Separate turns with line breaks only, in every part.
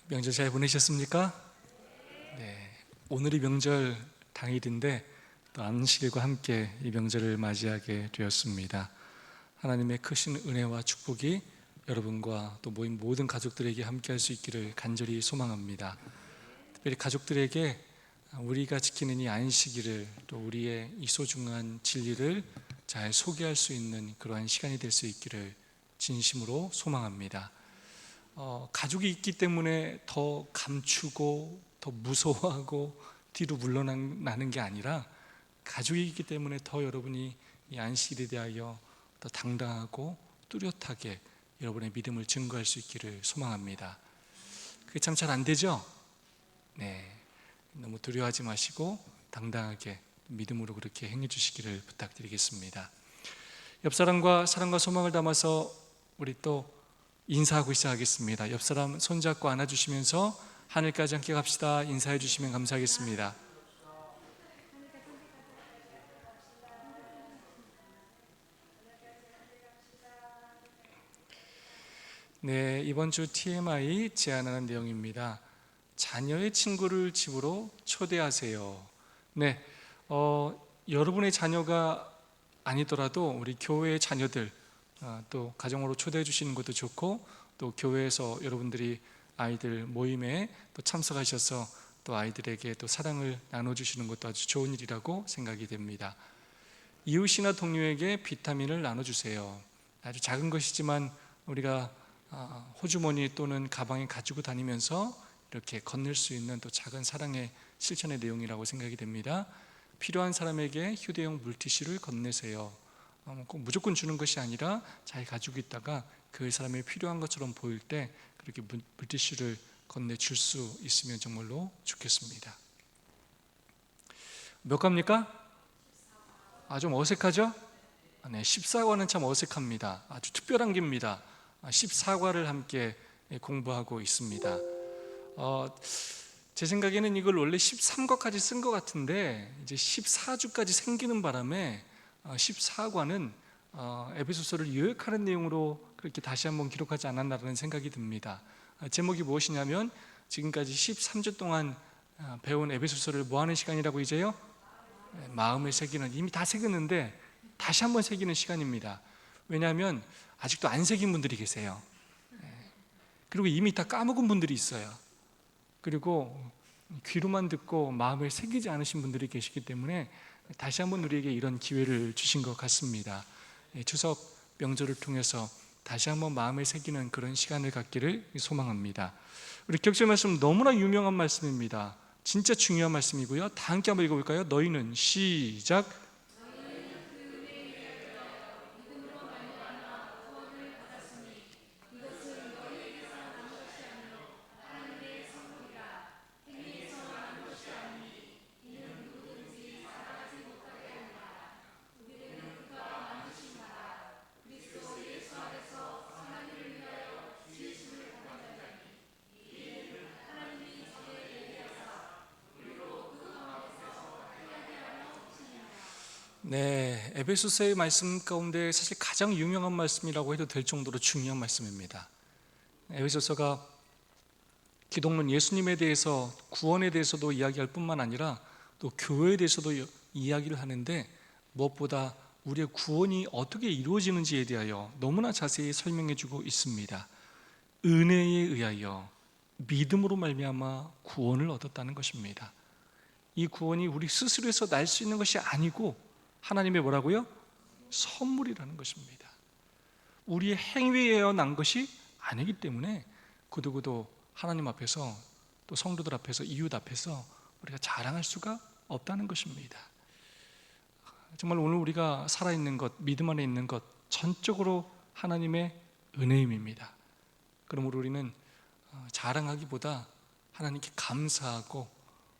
명절 잘 보내셨습니까? 네, 오늘이 명절 당일인데 또 안식일과 함께 이 명절을 맞이하게 되었습니다. 하나님의 크신 은혜와 축복이 여러분과 또 모인 모든 가족들에게 함께할 수 있기를 간절히 소망합니다. 특별히 가족들에게 우리가 지키는 이 안식일을, 또 우리의 이 소중한 진리를 잘 소개할 수 있는 그러한 시간이 될 수 있기를 진심으로 소망합니다. 가족이 있기 때문에 더 감추고 더 무서워하고 뒤로 물러나는 게 아니라, 가족이 있기 때문에 더 여러분이 이 안식일에 대하여 더 당당하고 뚜렷하게 여러분의 믿음을 증거할 수 있기를 소망합니다. 그게 참 잘 안 되죠? 네, 너무 두려워하지 마시고 당당하게 믿음으로 그렇게 행해 주시기를 부탁드리겠습니다. 옆 사람과 사랑과 소망을 담아서 우리 또 인사하고 시작하겠습니다. 옆 사람 손잡고 안아주시면서 하늘까지 함께 갑시다 인사해 주시면 감사하겠습니다. 네, 이번 주 TMI 제안하는 내용입니다. 자녀의 친구를 집으로 초대하세요. 네, 여러분의 자녀가 아니더라도 우리 교회의 자녀들, 또 가정으로 초대해 주시는 것도 좋고, 또 교회에서 여러분들이 아이들 모임에 또 참석하셔서 또 아이들에게 또 사랑을 나눠주시는 것도 아주 좋은 일이라고 생각이 됩니다. 이웃이나 동료에게 비타민을 나눠주세요. 아주 작은 것이지만 우리가 호주머니 또는 가방에 가지고 다니면서 이렇게 건넬 수 있는 또 작은 사랑의 실천의 내용이라고 생각이 됩니다. 필요한 사람에게 휴대용 물티슈를 건네세요. 꼭 무조건 주는 것이 아니라 잘 가지고 있다가 그 사람이 필요한 것처럼 보일 때 그렇게 물티슈를 건네줄 수 있으면 정말로 좋겠습니다. 몇 가입니까? 좀 어색하죠? 네, 14과는 참 어색합니다. 아주 특별한 기입니다. 14과를 함께 공부하고 있습니다. 제 생각에는 이걸 원래 13과까지 쓴 것 같은데 이제 14주까지 생기는 바람에 14과는 에베소서를 요약하는 내용으로 그렇게 다시 한번 기록하지 않았나라는 생각이 듭니다. 제목이 무엇이냐면 지금까지 13주 동안 배운 에베소서를 뭐 하는 시간이라고 이제요? 마음에 새기는, 이미 다 새겼는데 다시 한번 새기는 시간입니다. 왜냐하면 아직도 안 새긴 분들이 계세요. 그리고 이미 다 까먹은 분들이 있어요. 그리고 귀로만 듣고 마음에 새기지 않으신 분들이 계시기 때문에 다시 한번 우리에게 이런 기회를 주신 것 같습니다. 추석 명절을 통해서 다시 한번 마음에 새기는 그런 시간을 갖기를 소망합니다. 우리 격절 말씀 너무나 유명한 말씀입니다. 진짜 중요한 말씀이고요. 다 함께 한번 읽어볼까요? 너희는 시작. 네, 에베소서의 말씀 가운데 사실 가장 유명한 말씀이라고 해도 될 정도로 중요한 말씀입니다. 에베소서가 기독론 예수님에 대해서, 구원에 대해서도 이야기할 뿐만 아니라 또 교회에 대해서도 이야기를 하는데, 무엇보다 우리의 구원이 어떻게 이루어지는지에 대하여 너무나 자세히 설명해 주고 있습니다. 은혜에 의하여 믿음으로 말미암아 구원을 얻었다는 것입니다. 이 구원이 우리 스스로에서 날 수 있는 것이 아니고 하나님의 뭐라고요? 선물이라는 것입니다. 우리의 행위에 의해 난 것이 아니기 때문에 그도 하나님 앞에서, 또 성도들 앞에서, 이웃 앞에서 우리가 자랑할 수가 없다는 것입니다. 정말 오늘 우리가 살아있는 것, 믿음 안에 있는 것 전적으로 하나님의 은혜임입니다. 그러므로 우리는 자랑하기보다 하나님께 감사하고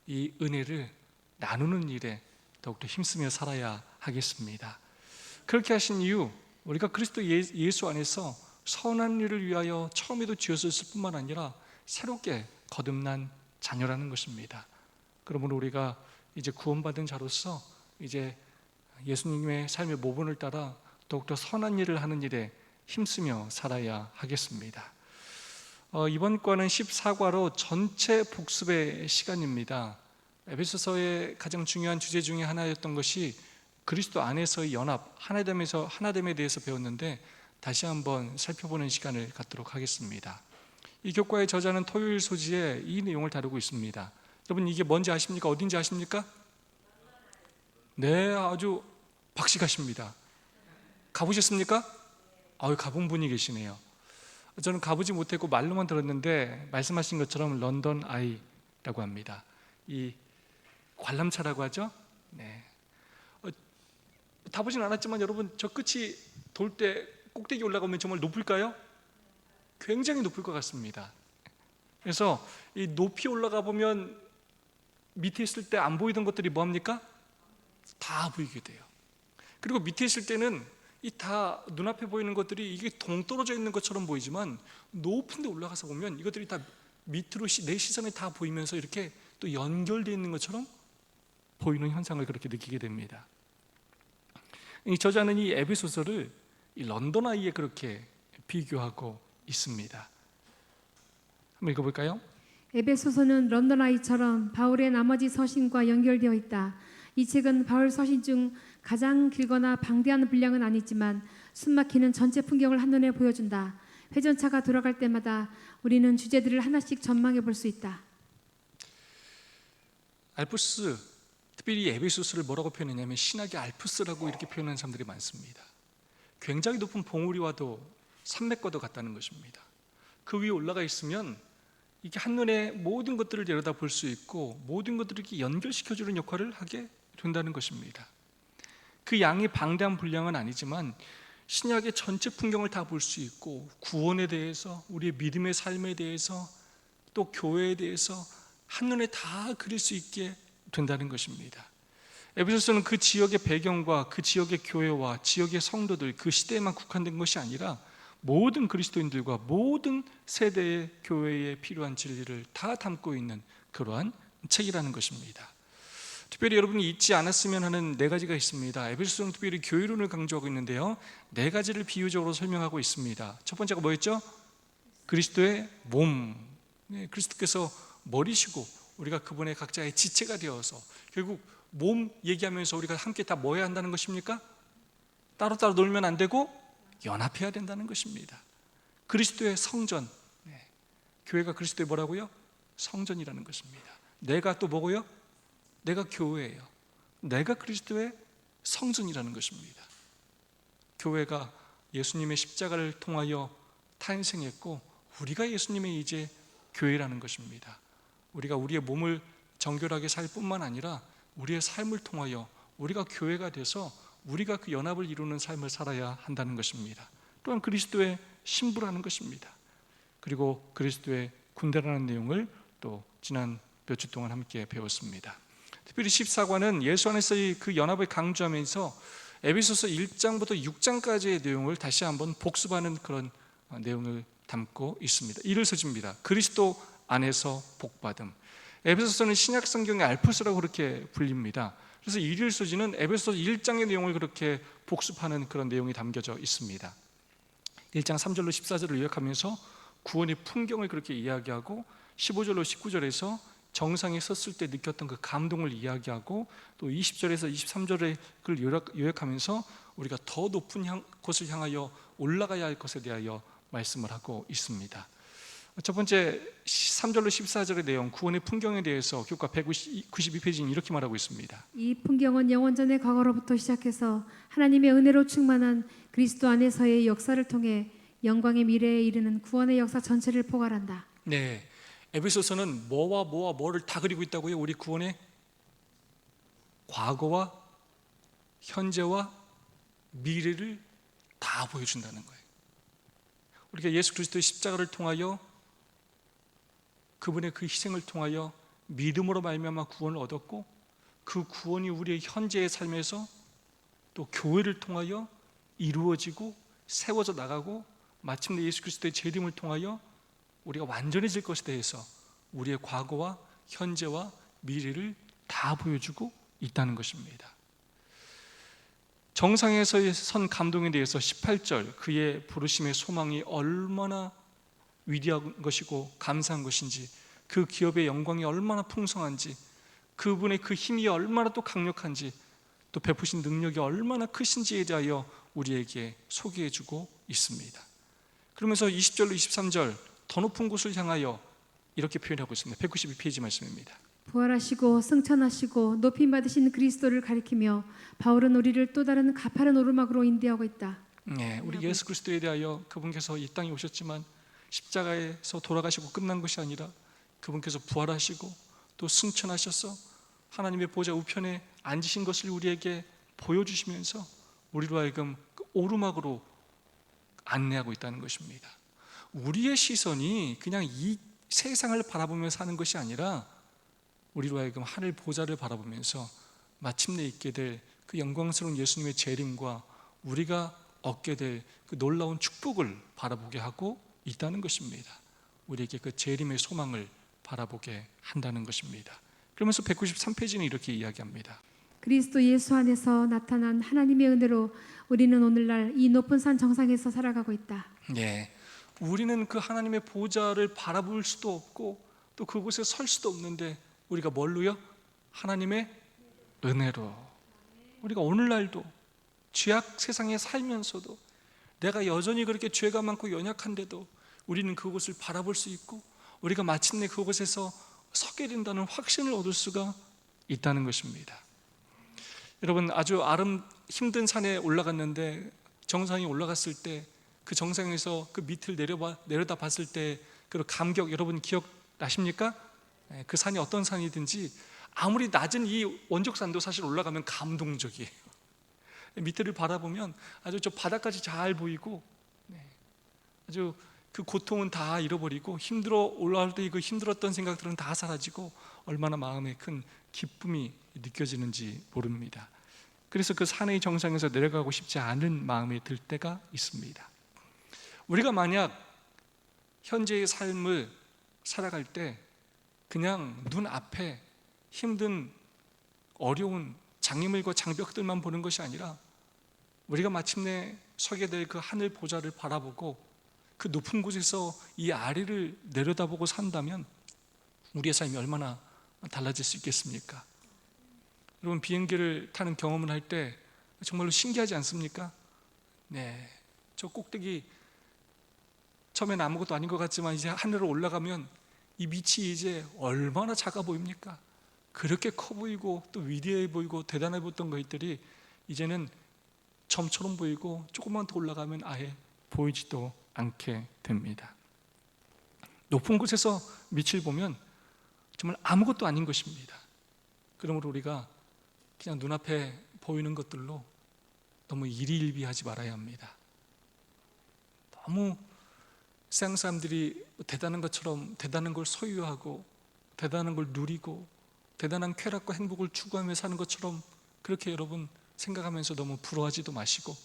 이 은혜를 나누는 일에 더욱더 힘쓰며 살아야 하겠습니다. 그렇게 하신 이유, 우리가 그리스도 예수 안에서 선한 일을 위하여 처음에도 지었을 뿐만 아니라 새롭게 거듭난 자녀라는 것입니다. 그러므로 우리가 이제 구원받은 자로서 이제 예수님의 삶의 모본을 따라 더욱더 선한 일을 하는 일에 힘쓰며 살아야 하겠습니다. 이번 과는 14과로 전체 복습의 시간입니다. 에베소서의 가장 중요한 주제 중에 하나였던 것이 그리스도 안에서의 연합, 하나됨에 대해서 배웠는데 다시 한번 살펴보는 시간을 갖도록 하겠습니다. 이 교과의 저자는 토요일 소지에 이 내용을 다루고 있습니다. 여러분, 이게 뭔지 아십니까? 어딘지 아십니까? 네, 아주 박식하십니다. 가보셨습니까? 가본 분이 계시네요. 저는 가보지 못했고 말로만 들었는데 말씀하신 것처럼 런던 아이라고 합니다. 이 관람차라고 하죠. 네. 타보진 않았지만 여러분, 저 끝이 돌 때 꼭대기 올라가면 정말 높을까요? 굉장히 높을 것 같습니다. 그래서 이 높이 올라가 보면 밑에 있을 때 안 보이던 것들이 뭐합니까? 다 보이게 돼요. 그리고 밑에 있을 때는 이 다 눈앞에 보이는 것들이 이게 동떨어져 있는 것처럼 보이지만 높은 데 올라가서 보면 이것들이 다 밑으로 내 시선에 다 보이면서 이렇게 또 연결되어 있는 것처럼 보이는 현상을 그렇게 느끼게 됩니다. 이 저자는 이 에베소서를 이 런던 아이에 그렇게 비교하고 있습니다. 한번 읽어볼까요?
에베소서는 런던 아이처럼 바울의 나머지 서신과 연결되어 있다. 이 책은 바울 서신 중 가장 길거나 방대한 분량은 아니지만 숨막히는 전체 풍경을 한눈에 보여준다. 회전차가 돌아갈 때마다 우리는 주제들을 하나씩 전망해 볼 수 있다.
알프스, 특별히 에베소서를 뭐라고 표현했냐면 신학의 알프스라고 이렇게 표현하는 사람들이 많습니다. 굉장히 높은 봉우리와도 산맥과도 같다는 것입니다. 그 위에 올라가 있으면 이게 한눈에 모든 것들을 내려다 볼 수 있고 모든 것들을 이렇게 연결시켜주는 역할을 하게 된다는 것입니다. 그 양이 방대한 분량은 아니지만 신약의 전체 풍경을 다 볼 수 있고 구원에 대해서, 우리의 믿음의 삶에 대해서, 또 교회에 대해서 한눈에 다 그릴 수 있게 된다는 것입니다. 에베소서는 그 지역의 배경과 그 지역의 교회와 지역의 성도들, 그 시대에만 국한된 것이 아니라 모든 그리스도인들과 모든 세대의 교회에 필요한 진리를 다 담고 있는 그러한 책이라는 것입니다. 특별히 여러분이 잊지 않았으면 하는 네 가지가 있습니다. 에베소서는 특별히 교회론을 강조하고 있는데요, 네 가지를 비유적으로 설명하고 있습니다. 첫 번째가 뭐였죠? 그리스도의 몸. 그리스도께서 머리시고 우리가 그분의 각자의 지체가 되어서 결국 몸 얘기하면서 우리가 함께 다 뭐 해야 한다는 것입니까? 따로따로 놀면 안 되고 연합해야 된다는 것입니다. 그리스도의 성전, 교회가 그리스도의 뭐라고요? 성전이라는 것입니다. 내가 또 뭐고요? 내가 교회예요. 내가 그리스도의 성전이라는 것입니다. 교회가 예수님의 십자가를 통하여 탄생했고 우리가 예수님의 이제 교회라는 것입니다. 우리가 우리의 몸을 정결하게 살 뿐만 아니라 우리의 삶을 통하여 우리가 교회가 돼서 우리가 그 연합을 이루는 삶을 살아야 한다는 것입니다. 또한 그리스도의 신부라는 것입니다. 그리고 그리스도의 군대라는 내용을 또 지난 몇 주 동안 함께 배웠습니다. 특별히 14과는 예수 안에서의 그 연합을 강조하면서 에베소서 1장부터 6장까지의 내용을 다시 한번 복습하는 그런 내용을 담고 있습니다. 이를 서집니다. 그리스도 안에서 복받음. 에베소서는 신약 성경의 알프스라고 그렇게 불립니다. 그래서 일일 소지는 에베소서 1장의 내용을 그렇게 복습하는 그런 내용이 담겨져 있습니다. 1장 3절로 14절을 요약하면서 구원의 풍경을 그렇게 이야기하고 15절로 19절에서 정상에 섰을 때 느꼈던 그 감동을 이야기하고 또 20절에서 23절을 요약하면서 우리가 더 높은 곳을 향하여 올라가야 할 것에 대하여 말씀을 하고 있습니다. 첫 번째 3절로 14절의 내용, 구원의 풍경에 대해서 교과 192페이지는 이렇게 말하고 있습니다.
이 풍경은 영원전의 과거로부터 시작해서 하나님의 은혜로 충만한 그리스도 안에서의 역사를 통해 영광의 미래에 이르는 구원의 역사 전체를 포괄한다.
네, 에베소서는 뭐와 뭐를 다 그리고 있다고요? 우리 구원의 과거와 현재와 미래를 다 보여준다는 거예요. 우리가 예수 그리스도의 십자가를 통하여 그분의 그 희생을 통하여 믿음으로 말미암아 구원을 얻었고 그 구원이 우리의 현재의 삶에서 또 교회를 통하여 이루어지고 세워져 나가고 마침내 예수 그리스도의 재림을 통하여 우리가 완전해질 것에 대해서 우리의 과거와 현재와 미래를 다 보여주고 있다는 것입니다. 정상에서 선 감동에 대해서 18절, 그의 부르심의 소망이 얼마나 위대한 것이고 감사한 것인지, 그 기업의 영광이 얼마나 풍성한지, 그분의 그 힘이 얼마나 또 강력한지, 또 베푸신 능력이 얼마나 크신지에 대하여 우리에게 소개해주고 있습니다. 그러면서 20절로 23절 더 높은 곳을 향하여 이렇게 표현하고 있습니다. 192페이지 말씀입니다.
부활하시고 승천하시고 높임 받으신 그리스도를 가리키며 바울은 우리를 또 다른 가파른 오르막으로 인도하고 있다.
네, 우리 예수 그리스도에 대하여 그분께서 이 땅에 오셨지만 십자가에서 돌아가시고 끝난 것이 아니라 그분께서 부활하시고 또 승천하셔서 하나님의 보좌 우편에 앉으신 것을 우리에게 보여주시면서 우리로 하여금 그 오르막으로 안내하고 있다는 것입니다. 우리의 시선이 그냥 이 세상을 바라보며 사는 것이 아니라 우리로 하여금 하늘 보좌를 바라보면서 마침내 있게 될 그 영광스러운 예수님의 재림과 우리가 얻게 될 그 놀라운 축복을 바라보게 하고 있다는 것입니다. 우리에게 그 재림의 소망을 바라보게 한다는 것입니다. 그러면서 193페이지는 이렇게 이야기합니다.
그리스도 예수 안에서 나타난 하나님의 은혜로 우리는 오늘날 이 높은 산 정상에서 살아가고 있다.
네, 우리는 그 하나님의 보좌를 바라볼 수도 없고 또 그곳에 설 수도 없는데 우리가 뭘로요? 하나님의 은혜로. 우리가 오늘날도 죄악 세상에 살면서도 내가 여전히 그렇게 죄가 많고 연약한데도 우리는 그곳을 바라볼 수 있고 우리가 마침내 그곳에서 서게 된다는 확신을 얻을 수가 있다는 것입니다. 여러분, 아주 힘든 산에 올라갔는데 정상에 올라갔을 때 그 정상에서 그 밑을 내려다 봤을 때 그 감격, 여러분 기억나십니까? 그 산이 어떤 산이든지 아무리 낮은 이 원적산도 사실 올라가면 감동적이에요. 밑을 바라보면 아주 저 바닥까지 잘 보이고 아주 그 고통은 다 잃어버리고 올라올 때 그 힘들었던 생각들은 다 사라지고 얼마나 마음에 큰 기쁨이 느껴지는지 모릅니다. 그래서 그 산의 정상에서 내려가고 싶지 않은 마음이 들 때가 있습니다. 우리가 만약 현재의 삶을 살아갈 때 그냥 눈앞에 힘든 어려운 장애물과 장벽들만 보는 것이 아니라 우리가 마침내 서게 될 그 하늘 보좌를 바라보고 그 높은 곳에서 이 아래를 내려다보고 산다면 우리의 삶이 얼마나 달라질 수 있겠습니까? 여러분, 비행기를 타는 경험을 할 때 정말로 신기하지 않습니까? 네, 저 꼭대기 처음엔 아무것도 아닌 것 같지만 이제 하늘로 올라가면 이 밑이 이제 얼마나 작아 보입니까? 그렇게 커 보이고 또 위대해 보이고 대단해 보였던 것들이 이제는 점처럼 보이고 조금만 더 올라가면 아예 보이지도 않게 됩니다. 높은 곳에서 밑을 보면 정말 아무것도 아닌 것입니다. 그러므로 우리가 그냥 눈앞에 보이는 것들로 너무 일희일비하지 말아야 합니다. 너무 세상 사람들이 대단한 것처럼 대단한 걸 소유하고 대단한 걸 누리고 대단한 쾌락과 행복을 추구하며 사는 것처럼 그렇게 여러분 생각하면서 너무 부러워하지도 마시고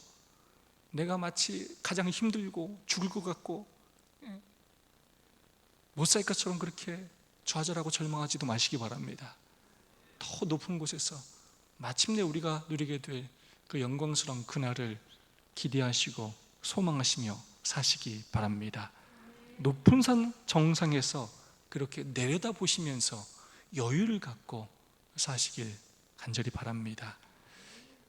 내가 마치 가장 힘들고 죽을 것 같고 못 살 것처럼 그렇게 좌절하고 절망하지도 마시기 바랍니다. 더 높은 곳에서 마침내 우리가 누리게 될 그 영광스러운 그날을 기대하시고 소망하시며 사시기 바랍니다. 높은 산 정상에서 그렇게 내려다보시면서 여유를 갖고 사시길 간절히 바랍니다.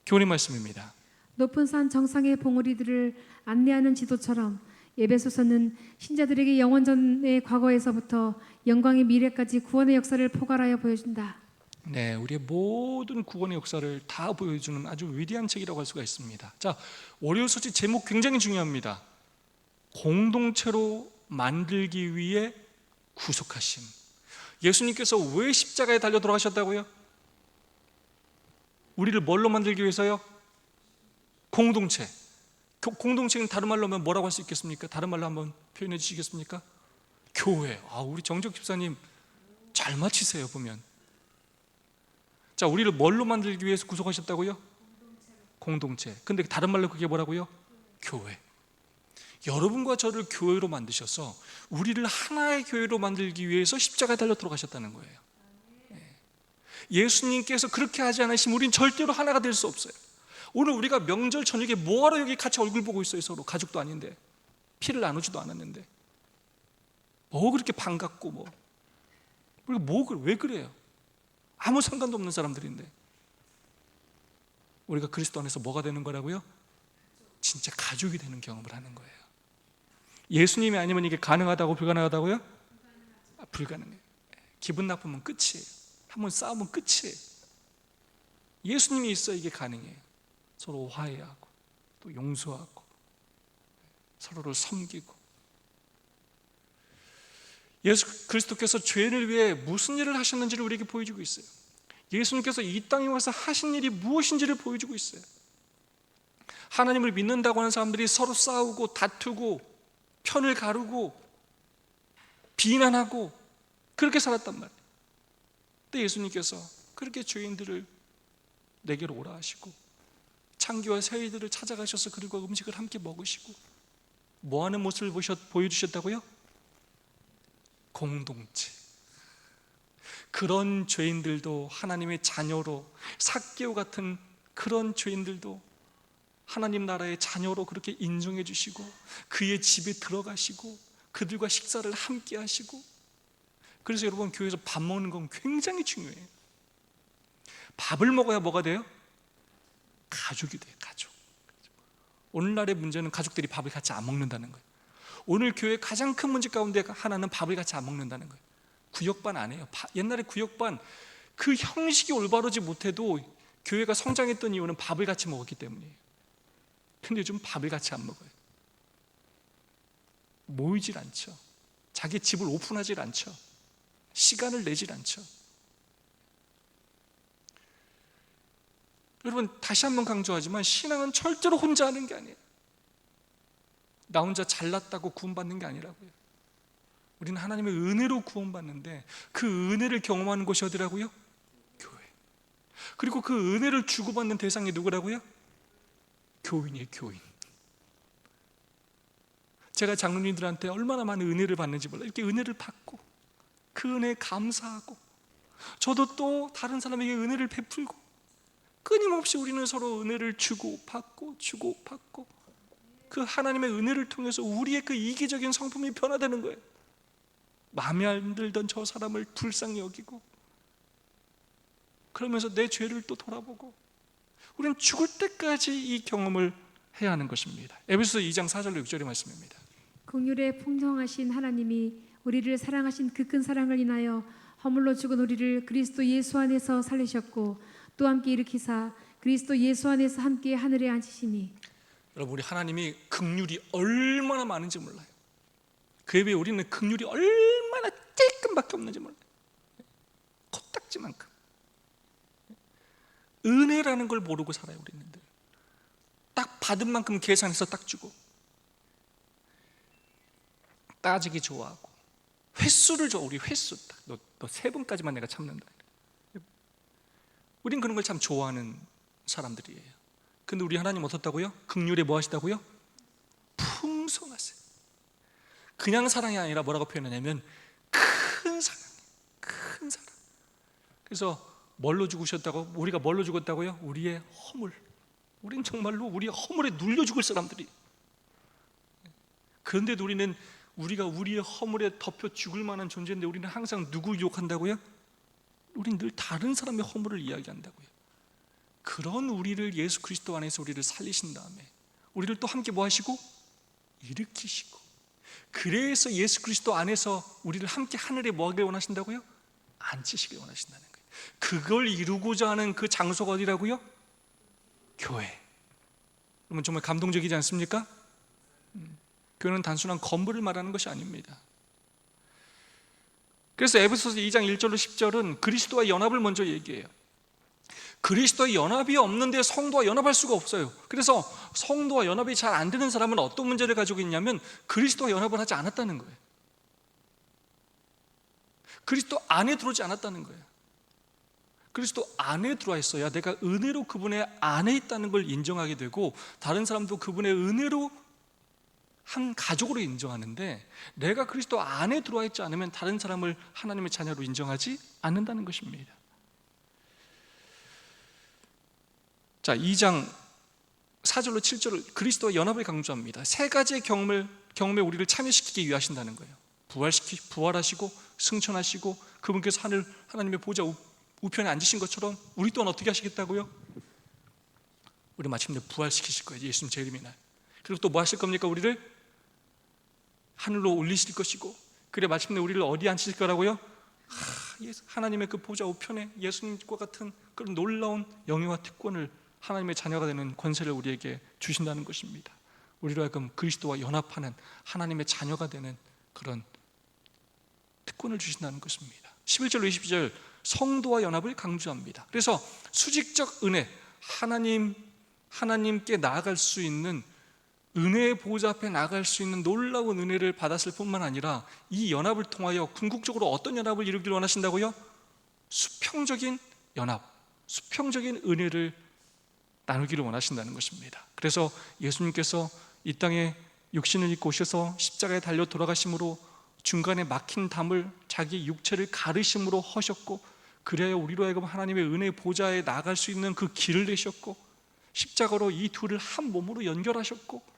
교훈의 말씀입니다.
높은 산 정상의 봉우리들을 안내하는 지도처럼 에베소서는 신자들에게 영원전의 과거에서부터 영광의 미래까지 구원의 역사를 포괄하여 보여준다.
네, 우리의 모든 구원의 역사를 다 보여주는 아주 위대한 책이라고 할 수가 있습니다. 자, 월요일 소식 제목 굉장히 중요합니다. 공동체로 만들기 위해 구속하심. 예수님께서 왜 십자가에 달려 돌아가셨다고요? 우리를 뭘로 만들기 위해서요? 공동체. 공동체는 다른 말로 하면 뭐라고 할 수 있겠습니까? 다른 말로 한번 표현해 주시겠습니까? 교회. 우리 정적 집사님 잘 맞히세요 보면. 자, 우리를 뭘로 만들기 위해서 구속하셨다고요? 공동체. 근데 다른 말로 그게 뭐라고요? 교회. 여러분과 저를 교회로 만드셔서 우리를 하나의 교회로 만들기 위해서 십자가에 달려 들어가셨다는 거예요. 예수님께서 그렇게 하지 않으시면 우리는 절대로 하나가 될 수 없어요. 오늘 우리가 명절 저녁에 뭐하러 여기 같이 얼굴 보고 있어요? 서로 가족도 아닌데 피를 나누지도 않았는데 뭐 그렇게 반갑고 왜 그래요? 아무 상관도 없는 사람들인데. 우리가 그리스도 안에서 뭐가 되는 거라고요? 진짜 가족이 되는 경험을 하는 거예요. 예수님이 아니면 이게 가능하다고 불가능하다고요? 불가능해요. 기분 나쁘면 끝이에요. 한번 싸우면 끝이에요. 예수님이 있어야 이게 가능해요. 서로 화해하고 또 용서하고 서로를 섬기고. 예수 그리스도께서 죄인을 위해 무슨 일을 하셨는지를 우리에게 보여주고 있어요. 예수님께서 이 땅에 와서 하신 일이 무엇인지를 보여주고 있어요. 하나님을 믿는다고 하는 사람들이 서로 싸우고 다투고 편을 가르고 비난하고 그렇게 살았단 말이에요. 근데 예수님께서 그렇게 죄인들을 내게로 오라 하시고 창기와 새이들을 찾아가셔서 그들과 음식을 함께 먹으시고 뭐 하는 모습을 보여주셨다고요? 공동체. 그런 죄인들도 하나님의 자녀로, 삭개오 같은 그런 죄인들도 하나님 나라의 자녀로 그렇게 인정해 주시고 그의 집에 들어가시고 그들과 식사를 함께 하시고. 그래서 여러분, 교회에서 밥 먹는 건 굉장히 중요해요. 밥을 먹어야 뭐가 돼요? 가족이 돼요. 가족. 오늘날의 문제는 가족들이 밥을 같이 안 먹는다는 거예요. 오늘 교회의 가장 큰 문제 가운데 하나는 밥을 같이 안 먹는다는 거예요. 구역반 안 해요. 옛날에 구역반 그 형식이 올바르지 못해도 교회가 성장했던 이유는 밥을 같이 먹었기 때문이에요. 근데 요즘 밥을 같이 안 먹어요. 모이질 않죠. 자기 집을 오픈하질 않죠. 시간을 내질 않죠. 여러분, 다시 한번 강조하지만 신앙은 절대로 혼자 하는 게 아니에요. 나 혼자 잘났다고 구원받는 게 아니라고요. 우리는 하나님의 은혜로 구원받는데 그 은혜를 경험하는 곳이 어디라고요? 교회. 그리고 그 은혜를 주고받는 대상이 누구라고요? 교인이에요. 교인. 제가 장로님들한테 얼마나 많은 은혜를 받는지 몰라요. 이렇게 은혜를 받고 그 은혜에 감사하고 저도 또 다른 사람에게 은혜를 베풀고 끊임없이 우리는 서로 은혜를 주고받고 그 하나님의 은혜를 통해서 우리의 그 이기적인 성품이 변화되는 거예요. 마음에 안 들던 저 사람을 불쌍히 여기고 그러면서 내 죄를 또 돌아보고 우리는 죽을 때까지 이 경험을 해야 하는 것입니다. 에베소서 2장 4절로 6절의 말씀입니다.
긍휼에 풍성하신 하나님이 우리를 사랑하신 그 큰 사랑을 인하여 허물로 죽은 우리를 그리스도 예수 안에서 살리셨고 또 함께 일으키사 그리스도 예수 안에서 함께 하늘에 앉히시니.
여러분, 우리 하나님이 긍휼이 얼마나 많은지 몰라요. 그에 비해 우리는 긍휼이 얼마나 찔끔밖에 없는지 몰라요. 코딱지만큼. 은혜라는 걸 모르고 살아요. 우리는 딱 받은 만큼 계산해서 딱 주고 따지기 좋아하고 횟수를 줘. 우리 횟수 딱 너 3번까지만 내가 참는다. 우린 그런 걸 참 좋아하는 사람들이에요. 근데 우리 하나님 어떻다고요? 긍휼에 뭐 하시다고요? 풍성하세요. 그냥 사랑이 아니라 뭐라고 표현하냐면 큰 사랑. 그래서 뭘로 죽으셨다고? 우리가 뭘로 죽었다고요? 우리의 허물. 우린 정말로 우리의 허물에 눌려 죽을 사람들이. 그런데도 우리는 우리가 우리의 허물에 덮여 죽을 만한 존재인데 우리는 항상 누구 유혹한다고요? 우린 늘 다른 사람의 허물을 이야기한다고요. 그런 우리를 예수 그리스도 안에서 우리를 살리신 다음에 우리를 또 함께 뭐 하시고? 일으키시고. 그래서 예수 그리스도 안에서 우리를 함께 하늘에 뭐 하길 원하신다고요? 앉히시길 원하신다는 거예요. 그걸 이루고자 하는 그 장소가 어디라고요? 교회. 그러면 정말 감동적이지 않습니까? 교회는 단순한 건물을 말하는 것이 아닙니다. 그래서 에베소서 2장 1절로 10절은 그리스도와 연합을 먼저 얘기해요. 그리스도와 연합이 없는데 성도와 연합할 수가 없어요. 그래서 성도와 연합이 잘 안 되는 사람은 어떤 문제를 가지고 있냐면 그리스도와 연합을 하지 않았다는 거예요. 그리스도 안에 들어오지 않았다는 거예요. 그리스도 안에 들어와 있어야 내가 은혜로 그분의 안에 있다는 걸 인정하게 되고 다른 사람도 그분의 은혜로 한 가족으로 인정하는데 내가 그리스도 안에 들어와 있지 않으면 다른 사람을 하나님의 자녀로 인정하지 않는다는 것입니다. 자, 2장 4절로 7절을 그리스도와 연합을 강조합니다. 3가지의 경험에 우리를 참여시키기 위하신다는 거예요. 부활하시고 승천하시고 그분께서 하나님의 보좌 우편에 앉으신 것처럼 우리 또한 어떻게 하시겠다고요? 우리 마침내 부활시키실 거예요. 예수님 재림의 날. 그리고 또 뭐 하실 겁니까? 우리를 하늘로 올리실 것이고, 그래 마침내 우리를 어디 앉히실 거라고요? 하나님의 그 보좌 우편에 예수님과 같은 그런 놀라운 영예와 특권을, 하나님의 자녀가 되는 권세를 우리에게 주신다는 것입니다. 우리로 하여금 그리스도와 연합하는 하나님의 자녀가 되는 그런 특권을 주신다는 것입니다. 11절로 22절 성도와 연합을 강조합니다. 그래서 수직적 은혜, 하나님께 나아갈 수 있는, 은혜의 보좌 앞에 나아갈 수 있는 놀라운 은혜를 받았을 뿐만 아니라 이 연합을 통하여 궁극적으로 어떤 연합을 이루기를 원하신다고요? 수평적인 연합, 수평적인 은혜를 나누기를 원하신다는 것입니다. 그래서 예수님께서 이 땅에 육신을 입고 오셔서 십자가에 달려 돌아가심으로 중간에 막힌 담을 자기 육체를 가르심으로 하셨고, 그래야 우리로 하여금 하나님의 은혜의 보좌에 나아갈 수 있는 그 길을 내셨고, 십자가로 이 둘을 한 몸으로 연결하셨고,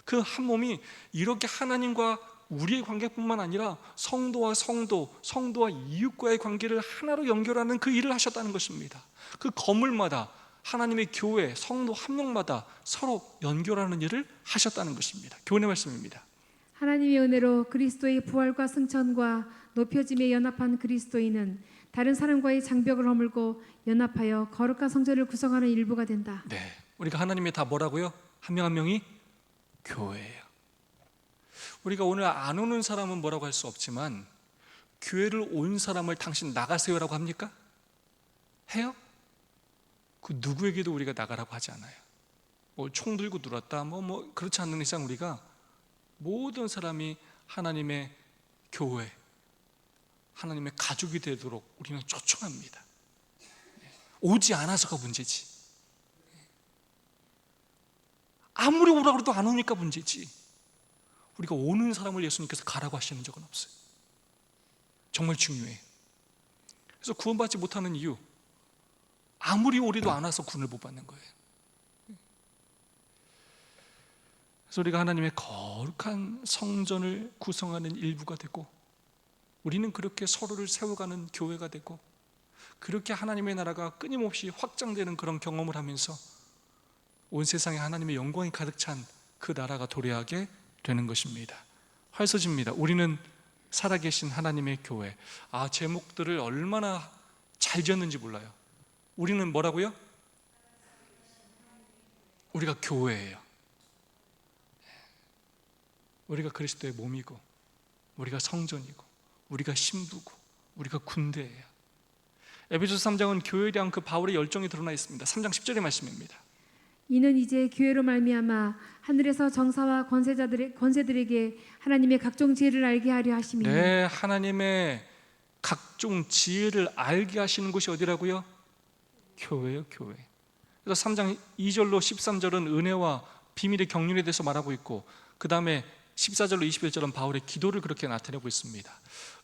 그 한 몸이 이렇게 하나님과 우리의 관계뿐만 아니라 성도와 성도와 이웃과의 관계를 하나로 연결하는 그 일을 하셨다는 것입니다. 그 건물마다 하나님의 교회, 성도 한 명마다 서로 연결하는 일을 하셨다는 것입니다. 교훈의 말씀입니다.
하나님의 은혜로 그리스도의 부활과 승천과 높여짐에 연합한 그리스도인은 다른 사람과의 장벽을 허물고 연합하여 거룩한 성전을 구성하는 일부가 된다.
네, 우리가 하나님의 다 뭐라고요? 한 명 한 명이 교회예요. 우리가 오늘 안 오는 사람은 뭐라고 할 수 없지만, 교회를 온 사람을 당신 나가세요라고 합니까? 해요? 그 누구에게도 우리가 나가라고 하지 않아요. 뭐 총 들고 들어왔다, 뭐 그렇지 않는 이상 우리가 모든 사람이 하나님의 교회, 하나님의 가족이 되도록 우리는 초청합니다. 오지 않아서가 문제지. 아무리 오라고 해도 안 오니까 문제지. 우리가 오는 사람을 예수님께서 가라고 하시는 적은 없어요. 정말 중요해요. 그래서 구원받지 못하는 이유, 아무리 오리도 안 와서 구원을 못 받는 거예요. 그래서 우리가 하나님의 거룩한 성전을 구성하는 일부가 되고, 우리는 그렇게 서로를 세워가는 교회가 되고, 그렇게 하나님의 나라가 끊임없이 확장되는 그런 경험을 하면서 온 세상에 하나님의 영광이 가득 찬 그 나라가 도래하게 되는 것입니다. 활서지입니다. 우리는 살아계신 하나님의 교회. 제목들을 얼마나 잘 지었는지 몰라요. 우리는 뭐라고요? 우리가 교회예요. 우리가 그리스도의 몸이고, 우리가 성전이고, 우리가 신부고, 우리가 군대예요. 에베소서 3장은 교회에 대한 그 바울의 열정이 드러나 있습니다. 3장 10절의 말씀입니다.
이는 이제 교회로 말미암아 하늘에서 정사와 권세들에게 하나님의 각종 지혜를 알게 하려 하심이니.
네, 하나님의 각종 지혜를 알게 하시는 곳이 어디라고요? 교회요, 교회. 그래서 3장 2절로 13절은 은혜와 비밀의 경륜에 대해서 말하고 있고, 그 다음에 14절로 21절은 바울의 기도를 그렇게 나타내고 있습니다.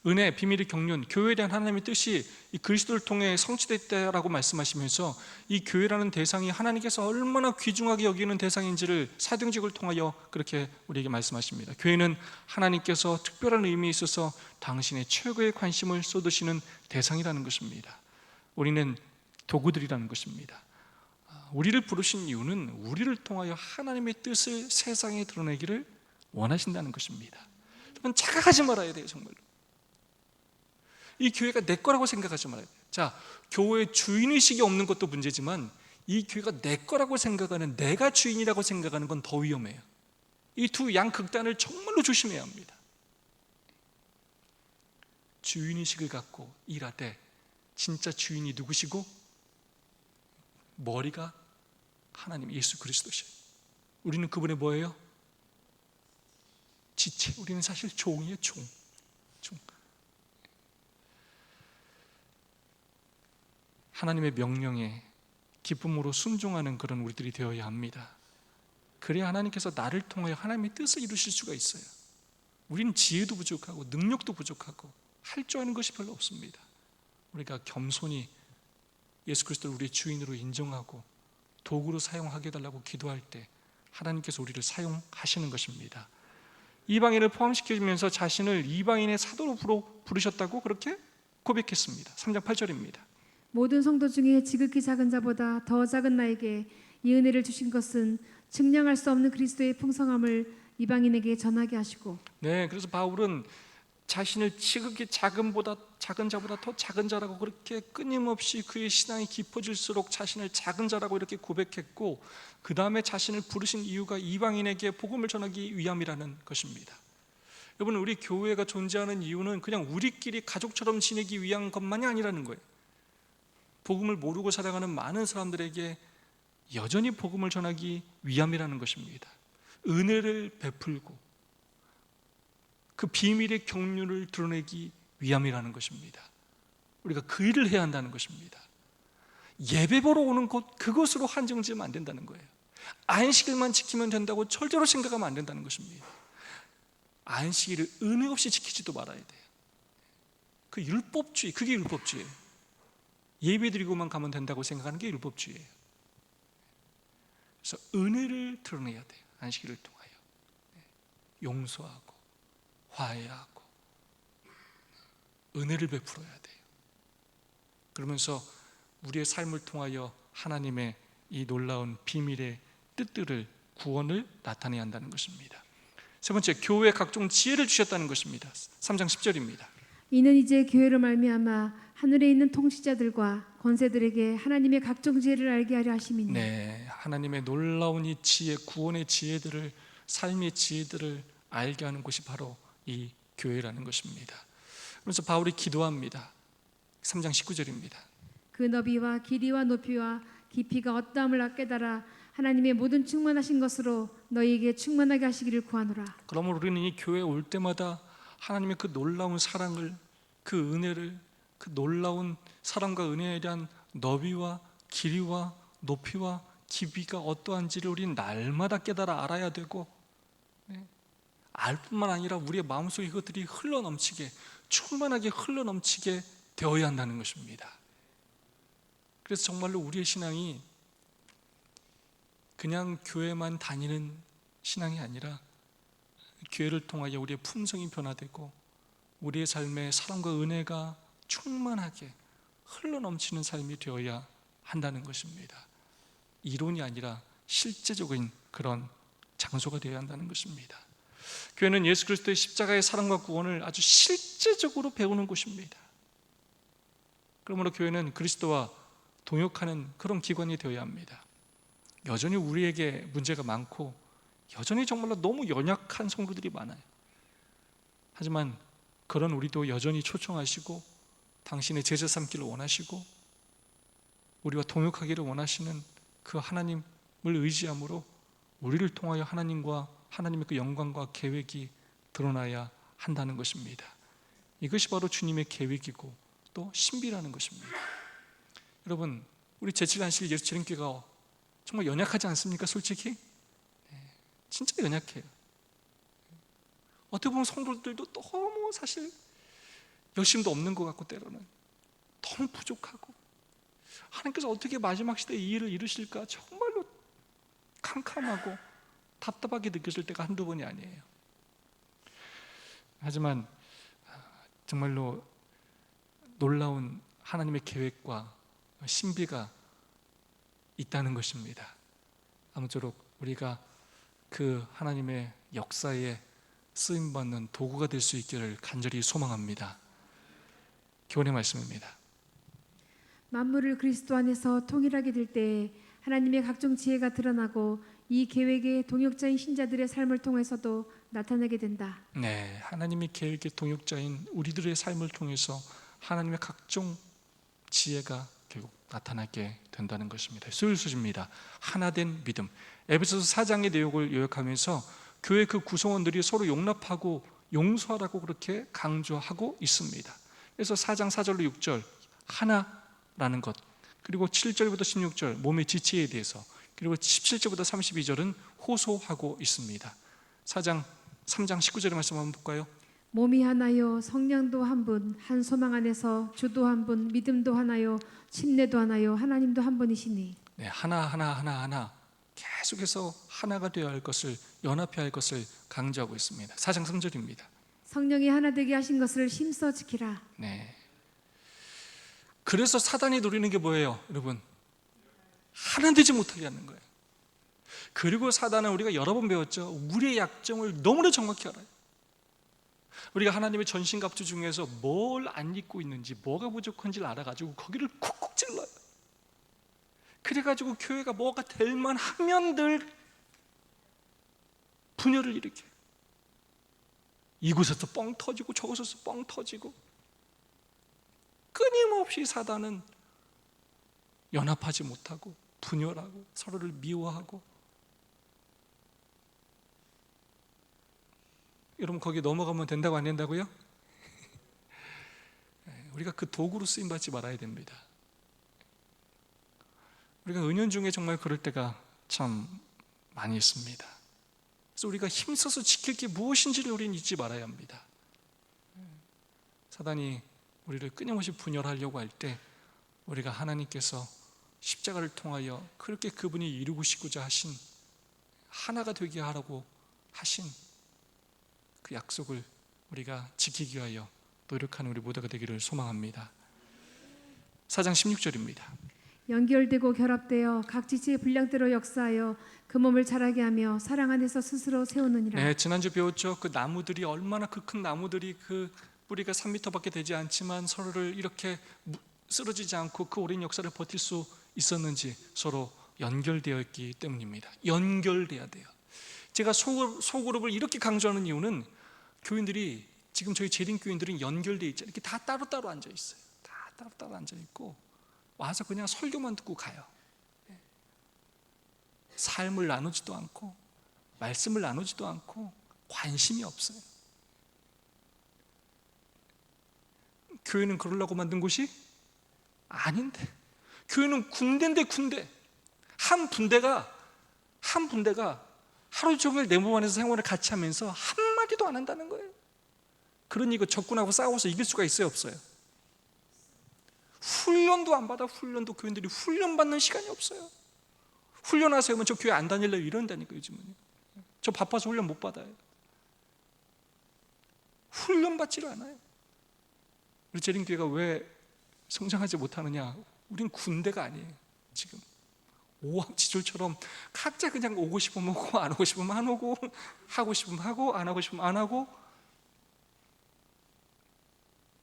은혜, 비밀의 경륜, 교회에 대한 하나님의 뜻이 이 그리스도를 통해 성취됐다라고 말씀하시면서, 이 교회라는 대상이 하나님께서 얼마나 귀중하게 여기는 대상인지를 사도행전을 통하여 그렇게 우리에게 말씀하십니다. 교회는 하나님께서 특별한 의미에 있어서 당신의 최고의 관심을 쏟으시는 대상이라는 것입니다. 우리는 도구들이라는 것입니다. 우리를 부르신 이유는 우리를 통하여 하나님의 뜻을 세상에 드러내기를 원하신다는 것입니다. 여러분, 착각하지 말아야 돼요. 정말로 이 교회가 내 거라고 생각하지 말아야 돼요. 자, 교회 주인의식이 없는 것도 문제지만, 이 교회가 내 거라고 생각하는, 내가 주인이라고 생각하는 건 더 위험해요. 이 두 양극단을 정말로 조심해야 합니다. 주인의식을 갖고 일하되 진짜 주인이 누구시고 머리가 하나님 예수 그리스도시에요. 우리는 그분의 뭐예요? 지체. 우리는 사실 종이에요. 종. 하나님의 명령에 기쁨으로 순종하는 그런 우리들이 되어야 합니다. 그래야 하나님께서 나를 통하여 하나님의 뜻을 이루실 수가 있어요. 우리는 지혜도 부족하고 능력도 부족하고 할 줄 아는 것이 별로 없습니다. 우리가 겸손히 예수 그리스도를 우리의 주인으로 인정하고 도구로 사용하게 해달라고 기도할 때 하나님께서 우리를 사용하시는 것입니다. 이방인을 포함시키면서 자신을 이방인의 사도로 부르셨다고 그렇게 고백했습니다. 3장 8절입니다.
모든 성도 중에 지극히 작은 자보다 더 작은 나에게 이 은혜를 주신 것은 측량할 수 없는 그리스도의 풍성함을 이방인에게 전하게 하시고.
네, 그래서 바울은 자신을 지극히 작은 자보다 더 작은 자라고 그렇게 끊임없이 그의 신앙이 깊어질수록 자신을 작은 자라고 이렇게 고백했고, 그 다음에 자신을 부르신 이유가 이방인에게 복음을 전하기 위함이라는 것입니다. 여러분, 우리 교회가 존재하는 이유는 그냥 우리끼리 가족처럼 지내기 위한 것만이 아니라는 거예요. 복음을 모르고 살아가는 많은 사람들에게 여전히 복음을 전하기 위함이라는 것입니다. 은혜를 베풀고 그 비밀의 경륜을 드러내기 위함이라는 것입니다. 우리가 그 일을 해야 한다는 것입니다. 예배 보러 오는 곳, 그것으로 한정지으면 안 된다는 거예요. 안식일만 지키면 된다고 절대로 생각하면 안 된다는 것입니다. 안식일을 은혜 없이 지키지도 말아야 돼요. 그 율법주의, 그게 율법주의예요. 예배 드리고만 가면 된다고 생각하는 게 율법주의예요. 그래서 은혜를 드러내야 돼요. 안식일을 통하여 용서하고 화해하고 은혜를 베풀어야 돼요. 그러면서 우리의 삶을 통하여 하나님의 이 놀라운 비밀의 뜻들을, 구원을 나타내야 한다는 것입니다. 세 번째, 교회에 각종 지혜를 주셨다는 것입니다. 3장 10절입니다.
이는 이제 교회로 말미암아 하늘에 있는 통치자들과 권세들에게 하나님의 각종 지혜를 알게 하려 하심이니.
네, 하나님의 놀라운 이 지혜, 구원의 지혜들을, 삶의 지혜들을 알게 하는 곳이 바로 이 교회라는 것입니다. 그래서 바울이 기도합니다. 3장 19절입니다.
그 너비와 길이와 높이와 깊이가 어떠함을 깨달아 하나님의 모든 충만하신 것으로 너희에게 충만하게 하시기를 구하노라.
그러면 우리는 이 교회에 올 때마다 하나님의 그 놀라운 사랑을, 그 은혜를, 그 놀라운 사랑과 은혜에 대한 너비와 길이와 높이와 깊이가 어떠한지를 우리는 날마다 깨달아 알아야 되고, 알 뿐만 아니라 우리의 마음속에 그것들이 흘러넘치게, 충만하게 흘러넘치게 되어야 한다는 것입니다. 그래서 정말로 우리의 신앙이 그냥 교회만 다니는 신앙이 아니라 교회를 통하여 우리의 품성이 변화되고 우리의 삶에 사랑과 은혜가 충만하게 흘러넘치는 삶이 되어야 한다는 것입니다. 이론이 아니라 실제적인 그런 장소가 되어야 한다는 것입니다. 교회는 예수 그리스도의 십자가의 사랑과 구원을 아주 실제적으로 배우는 곳입니다. 그러므로 교회는 그리스도와 동역하는 그런 기관이 되어야 합니다. 여전히 우리에게 문제가 많고 여전히 정말로 너무 연약한 성도들이 많아요. 하지만 그런 우리도 여전히 초청하시고 당신의 제자 삼기를 원하시고 우리와 동역하기를 원하시는 그 하나님을 의지함으로 우리를 통하여 하나님과 하나님의 그 영광과 계획이 드러나야 한다는 것입니다. 이것이 바로 주님의 계획이고 또 신비라는 것입니다. 여러분, 우리 제7안식 예수재림교회가 정말 연약하지 않습니까? 솔직히 진짜 연약해요. 어떻게 보면 성도들도 너무 사실 열심도 없는 것 같고 때로는 너무 부족하고 하나님께서 어떻게 마지막 시대에 이 일을 이루실까 정말로 캄캄하고 답답하게 느껴질 때가 한두 번이 아니에요. 하지만 정말로 놀라운 하나님의 계획과 신비가 있다는 것입니다. 아무쪼록 우리가 그 하나님의 역사에 쓰임받는 도구가 될 수 있기를 간절히 소망합니다. 교훈의 말씀입니다.
만물을 그리스도 안에서 통일하게 될 때에 하나님의 각종 지혜가 드러나고 이 계획의 동역자인 신자들의 삶을 통해서도 나타나게 된다.
네, 하나님의 계획의 동역자인 우리들의 삶을 통해서 하나님의 각종 지혜가 결국 나타나게 된다는 것입니다. 수요일 수지입니다. 하나된 믿음. 에베소서 4장의 내용을 요약하면서 교회 그 구성원들이 서로 용납하고 용서하라고 그렇게 강조하고 있습니다. 그래서 4장 4절로 6절 하나라는 것, 그리고 7절부터 16절 몸의 지체에 대해서, 그리고 17절부터 32절은 호소하고 있습니다. 3장 19절의 말씀 한번 볼까요?
몸이 하나요 성령도 한 분, 한 소망 안에서 주도 한 분, 믿음도 하나요 침례도 하나요 하나님도 한 분이시니.
네, 하나 계속해서 하나가 되어야 할 것을, 연합해야 할 것을 강조하고 있습니다. 4장 3절입니다.
성령이 하나 되게 하신 것을 힘써 지키라.
네. 그래서 사단이 노리는 게 뭐예요, 여러분? 하나 되지 못하게 하는 거예요. 그리고 사단은 우리가 여러 번 배웠죠. 우리의 약점을 너무나 정확히 알아요. 우리가 하나님의 전신갑주 중에서 뭘 안 입고 있는지, 뭐가 부족한지를 알아가지고 거기를 쿡쿡 찔러요. 그래가지고 교회가 뭐가 될 만하면 늘 분열을 일으켜요. 이곳에서 뻥 터지고 저곳에서 뻥 터지고, 끊임없이 사단은 연합하지 못하고 분열하고 서로를 미워하고. 여러분, 거기 넘어가면 된다고 안 된다고요? 우리가 그 도구로 쓰임받지 말아야 됩니다. 우리가 은연중에 정말 그럴 때가 참 많이 있습니다. 그래서 우리가 힘써서 지킬 게 무엇인지를 우리는 잊지 말아야 합니다. 사단이 우리를 끊임없이 분열하려고 할 때 우리가 하나님께서 십자가를 통하여 그렇게 그분이 이루시고자 하신, 하나가 되게 하라고 하신 그 약속을 우리가 지키기 위하여 노력하는 우리 모두가 되기를 소망합니다. 4장 16절입니다.
연결되고 결합되어 각 지체의 분량대로 역사하여 그 몸을 자라게 하며 사랑 안에서 스스로 세우느니라.
네, 지난주 배웠죠. 그 나무들이 얼마나, 그 큰 나무들이 그 뿌리가 3m밖에 되지 않지만 서로를 이렇게 쓰러지지 않고 그 오랜 역사를 버틸 수 있었는지 서로 연결되어 있기 때문입니다. 연결돼야 돼요. 제가 소그룹을 이렇게 강조하는 이유는, 교인들이, 지금 저희 재림교인들은 연결되어 있잖아요. 이렇게 다 따로따로 앉아 있어요. 다 따로따로 앉아 있고 와서 그냥 설교만 듣고 가요. 삶을 나누지도 않고 말씀을 나누지도 않고 관심이 없어요. 교회는 그러려고 만든 곳이 아닌데, 교회는 군대인데 군대. 한 분대가 하루 종일 내 몸 안에서 생활을 같이 하면서 한마디도 안 한다는 거예요. 그러니 이거 적군하고 싸워서 이길 수가 있어요, 없어요? 훈련도 안 받아. 훈련도, 교인들이 훈련 받는 시간이 없어요. 훈련하세요 하면 저 교회 안 다닐래요 이런다니까요. 요즘은 저 바빠서 훈련 못 받아요. 훈련 받지를 않아요. 우리 재림교회가 왜 성장하지 못하느냐? 우린 군대가 아니에요. 지금 오왕지졸처럼 각자 그냥 오고 싶으면 오고, 안 오고 싶으면 안 오고, 하고 싶으면 하고, 안 하고 싶으면 안 하고,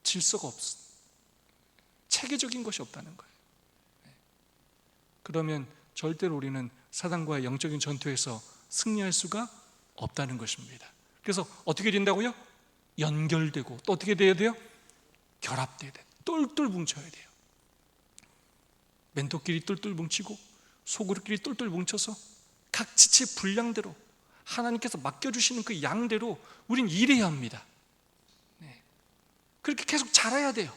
질서가 없어. 체계적인 것이 없다는 거예요. 그러면 절대로 우리는 사단과의 영적인 전투에서 승리할 수가 없다는 것입니다. 그래서 어떻게 된다고요? 연결되고, 또 어떻게 돼야 돼요? 결합돼야 돼요. 똘똘 뭉쳐야 돼요. 멘토끼리 똘똘 뭉치고 소그룹끼리 똘똘 뭉쳐서 각 지체 분량대로 하나님께서 맡겨주시는 그 양대로 우린 일해야 합니다. 그렇게 계속 자라야 돼요.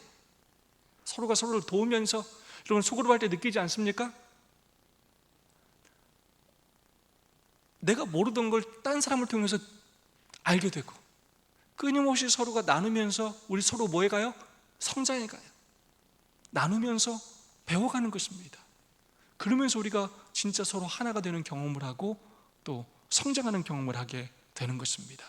서로가 서로를 도우면서. 여러분, 소그룹 할 때 느끼지 않습니까? 내가 모르던 걸 딴 사람을 통해서 알게 되고, 끊임없이 서로가 나누면서 우리 서로 뭐 해가요? 성장해 가요. 나누면서 배워가는 것입니다. 그러면서 우리가 진짜 서로 하나가 되는 경험을 하고 또 성장하는 경험을 하게 되는 것입니다.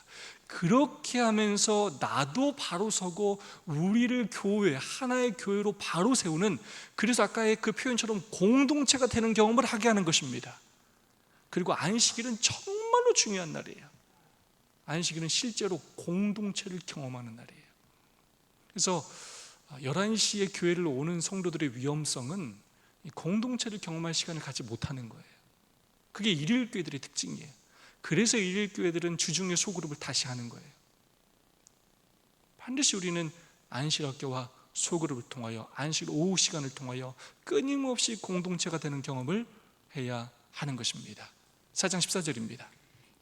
그렇게 하면서 나도 바로 서고 우리를 교회, 하나의 교회로 바로 세우는, 그래서 아까의 그 표현처럼 공동체가 되는 경험을 하게 하는 것입니다. 그리고 안식일은 정말로 중요한 날이에요. 안식일은 실제로 공동체를 경험하는 날이에요. 그래서 11시에 교회를 오는 성도들의 위험성은 이 공동체를 경험할 시간을 갖지 못하는 거예요. 그게 일일교회들의 특징이에요. 그래서 일일교회들은 주중에 소그룹을 다시 하는 거예요. 반드시 우리는 안식학교와 소그룹을 통하여, 안식 오후 시간을 통하여 끊임없이 공동체가 되는 경험을 해야 하는 것입니다. 4장 14절입니다.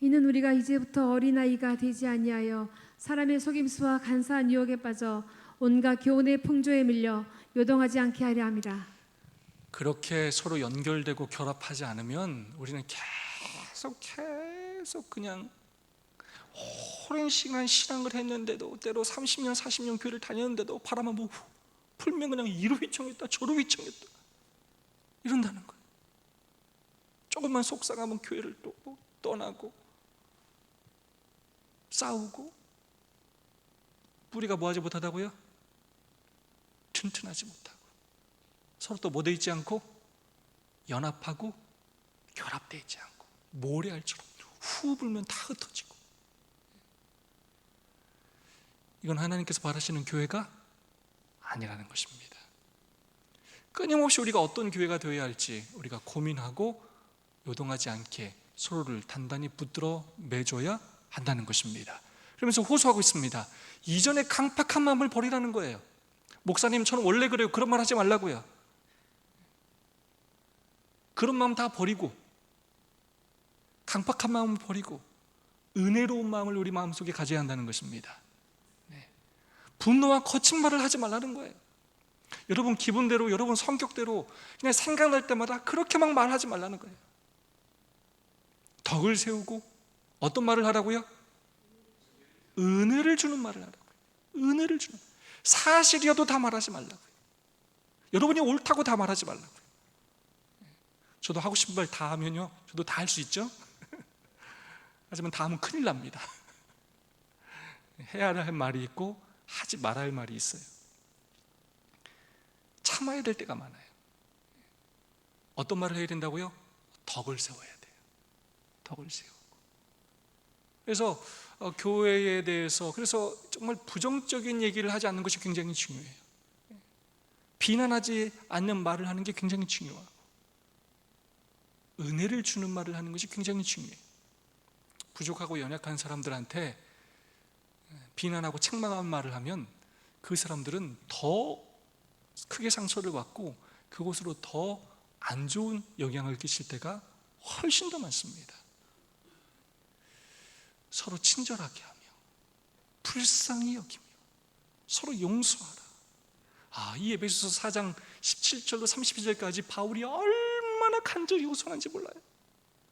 이는 우리가 이제부터 어린아이가 되지 아니하여 사람의 속임수와 간사한 유혹에 빠져 온갖 교훈의 풍조에 밀려 요동하지 않게 하려 함이라. 그렇게
서로 연결되고 결합하지 않으면 우리는 계속 그냥 오랜 시간 신앙을 했는데도, 때로 30년 40년 교회를 다녔는데도 바람만 보고 풀면 그냥 이로 휘청했다 저로 휘청했다 이런다는 거예요. 조금만 속상하면 교회를 또 떠나고 싸우고, 뿌리가 뭐하지 못하다고요? 튼튼하지 못하고, 서로 또 뭐 돼 있지 않고 연합하고 결합되어 있지 않고, 모래알처럼 후 불면 다 흩어지고. 이건 하나님께서 바라시는 교회가 아니라는 것입니다. 끊임없이 우리가 어떤 교회가 되어야 할지 우리가 고민하고 요동하지 않게 서로를 단단히 붙들어 매줘야 한다는 것입니다. 그러면서 호소하고 있습니다. 이전의 강팍한 마음을 버리라는 거예요. 목사님, 저는 원래 그래요. 그런 말 하지 말라고요. 그런 마음 다 버리고, 강팍한 마음을 버리고 은혜로운 마음을 우리 마음속에 가져야 한다는 것입니다. 네. 분노와 거친 말을 하지 말라는 거예요. 여러분 기분대로, 여러분 성격대로 그냥 생각날 때마다 그렇게 막 말하지 말라는 거예요. 덕을 세우고 어떤 말을 하라고요? 은혜를 주는 말을 하라고요. 은혜를 주는, 사실이어도 다 말하지 말라고요. 여러분이 옳다고 다 말하지 말라고요. 저도 하고 싶은 말 다 하면요, 저도 다 할 수 있죠. 하지만 다 하면 큰일 납니다. 해야 할 말이 있고 하지 말아야 할 말이 있어요. 참아야 될 때가 많아요. 어떤 말을 해야 된다고요? 덕을 세워야 돼요. 덕을 세우고. 그래서 교회에 대해서, 그래서 정말 부정적인 얘기를 하지 않는 것이 굉장히 중요해요. 비난하지 않는 말을 하는 게 굉장히 중요하고, 은혜를 주는 말을 하는 것이 굉장히 중요해요. 부족하고 연약한 사람들한테 비난하고 책망하는 말을 하면 그 사람들은 더 크게 상처를 받고 그곳으로 더 안 좋은 영향을 끼칠 때가 훨씬 더 많습니다. 서로 친절하게 하며 불쌍히 여기며 서로 용서하라. 이 에베소서 4장 17절로 32절까지 바울이 얼마나 간절히 호소하는지 몰라요.